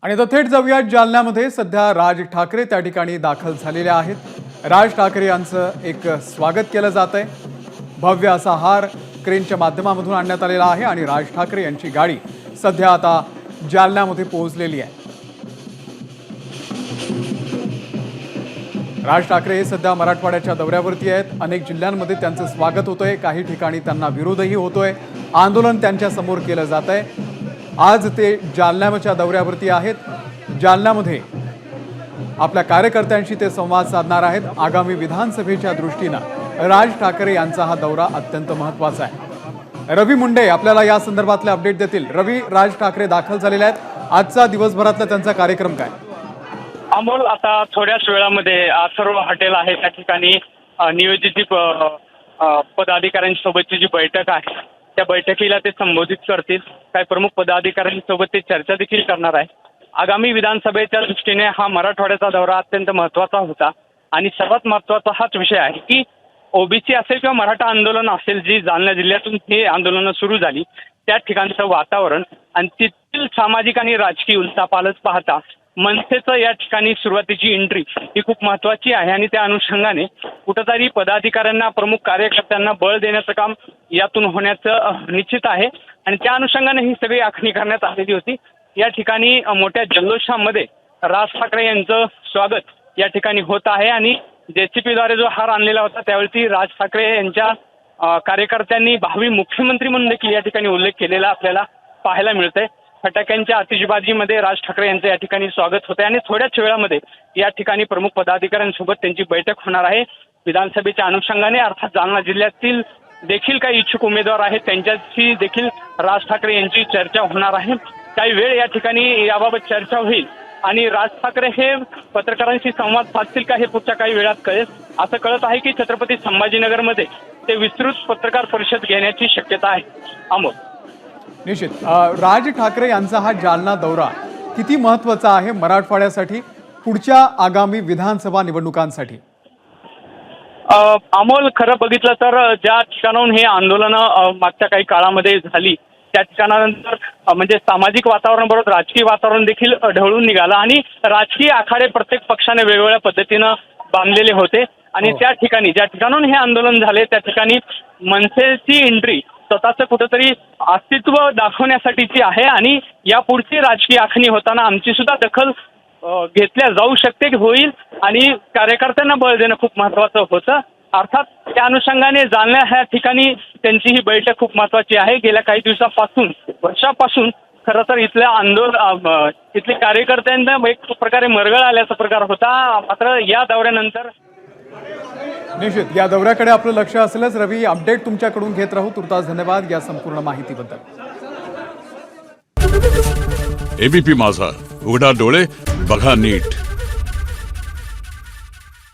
आणि आता थेट जाऊयात जालन्यामध्ये सध्या राज ठाकरे त्या ठिकाणी दाखल झालेले आहेत। राज ठाकरे यांचं एक स्वागत केलं जात आहे। भव्य असा हार क्रेनच्या माध्यमातून आणण्यात आलेला आहे आणि राज ठाकरे यांची गाडी सध्या आता जालन्यामध्ये पोहोचलेली आहे। राज ठाकरे हे सध्या मराठवाड्याच्या दौऱ्यावरती आहेत। अनेक जिल्ह्यांमध्ये त्यांचं स्वागत होतंय, काही ठिकाणी त्यांना विरोधही होतोय, आंदोलन त्यांच्या समोर केलं जात आहे। आज ते जालन्याच्या दौऱ्यावरती आहेत। जालन्यामध्ये आपल्या कार्यकर्त्यांशी ते संवाद साधणार आहेत। आगामी विधानसभेच्या दृष्टीने राज ठाकरे यांचा हा दौरा अत्यंत महत्त्वाचा आहे। रवी मुंडे आपल्याला या संदर्भातले अपडेट देतील। रवी, राज ठाकरे दाखल झालेले आहेत, आजचा दिवसभरातला त्यांचा कार्यक्रम काय? अमोल, आता थोड्याच वेळामध्ये सर्व हॉटेल आहे त्या ठिकाणी नियोजित पदाधिकाऱ्यांसोबतची जी बैठक आहे त्या बैठकीला ते संबोधित करतील। काही प्रमुख पदाधिकाऱ्यांसोबत ते चर्चा देखील करणार आहे। आगामी विधानसभेच्या दृष्टीने हा मराठवाड्याचा दौरा अत्यंत महत्त्वाचा होता आणि सर्वात महत्त्वाचा हाच विषय आहे की ओबीसी असेल किंवा मराठा आंदोलन असेल, जी जालना जिल्ह्यातून हे आंदोलनं सुरू झाली त्या ठिकाणचं वातावरण आणि तेथील सामाजिक आणि राजकीय उलथापालथ पाहता मनसेचं या ठिकाणी सुरुवातीची एंट्री ही खूप महत्त्वाची आहे आणि त्या अनुषंगाने कुठंतरी पदाधिकाऱ्यांना, प्रमुख कार्यकर्त्यांना बळ देण्याचं काम यातून होण्याचं निश्चित आहे आणि त्या अनुषंगाने ही सगळी आखणी करण्यात आलेली होती। या ठिकाणी मोठ्या जल्लोषामध्ये राज ठाकरे यांचं स्वागत या ठिकाणी होत आहे आणि जेसीपीद्वारे जो हार आणलेला होता त्यावेळी राज ठाकरे यांच्या कार्यकर्त्यांनी भावी मुख्यमंत्री म्हणून देखील या ठिकाणी उल्लेख केलेला आपल्याला पाहायला मिळतंय। फटाक्यांच्या आतिषबाजीमध्ये राज ठाकरे यांचं या ठिकाणी स्वागत होते आणि थोड्याच वेळामध्ये या ठिकाणी प्रमुख पदाधिकाऱ्यांसोबत त्यांची बैठक होणार आहे। विधानसभेच्या अनुषंगाने अर्थात जालना जिल्ह्यातील देखील काही इच्छुक उमेदवार आहेत त्यांच्याशी देखील राज ठाकरे यांची चर्चा होणार आहे। काही वेळ या ठिकाणी याबाबत चर्चा होईल आणि राज ठाकरे हे पत्रकारांशी संवाद साधतील का हे पुढच्या काही वेळात कळेल। असं कळत आहे की छत्रपती संभाजीनगरमध्ये ते विस्तृत पत्रकार परिषद घेण्याची शक्यता आहे। अमोल, निश्चित राज ठाकरे यांचा हा जालना दौरा किती महत्त्वाचा आहे मराठवाड्यासाठी पुढच्या आगामी विधानसभा निवडणुकांसाठी? अमोल, खरं बघितलं तर ज्या ठिकाणाहून हे आंदोलनं मागच्या काही काळामध्ये झाली त्या ठिकाणानंतर म्हणजे सामाजिक वातावरणाबरोबर राजकीय वातावरण देखील ढवळून निघालं आणि राजकीय आखाडे प्रत्येक पक्षाने वेगवेगळ्या पद्धतीनं बांधलेले होते आणि त्या ठिकाणी ज्या ठिकाणाहून हे आंदोलन झाले त्या ठिकाणी मनसेची एंट्री स्वतःचं कुठंतरी अस्तित्व दाखवण्यासाठीची आहे आणि यापुढची राजकीय आखणी होताना आमची सुद्धा दखल घेतल्या जाऊ शकते, होईल आणि कार्यकर्त्यांना बळ देणं खूप महत्त्वाचं होतं। अर्थात त्या अनुषंगाने जालना ह्या ठिकाणी त्यांची ही बैठक खूप महत्त्वाची आहे। गेल्या काही दिवसापासून, वर्षापासून खरं तर इथले कार्यकर्त्यांना एक प्रकारे मरगळ आल्याचा प्रकार होता, मात्र या दौऱ्यानंतर निश्चित या दौऱ्याकडे आपलं लक्ष असेलच। रवी, अपडेट तुमच्याकडून घेत राहू। तुर्तास धन्यवाद या संपूर्ण माहितीबद्दल। एबीपी माझा, उघडा डोळे बघा नीट।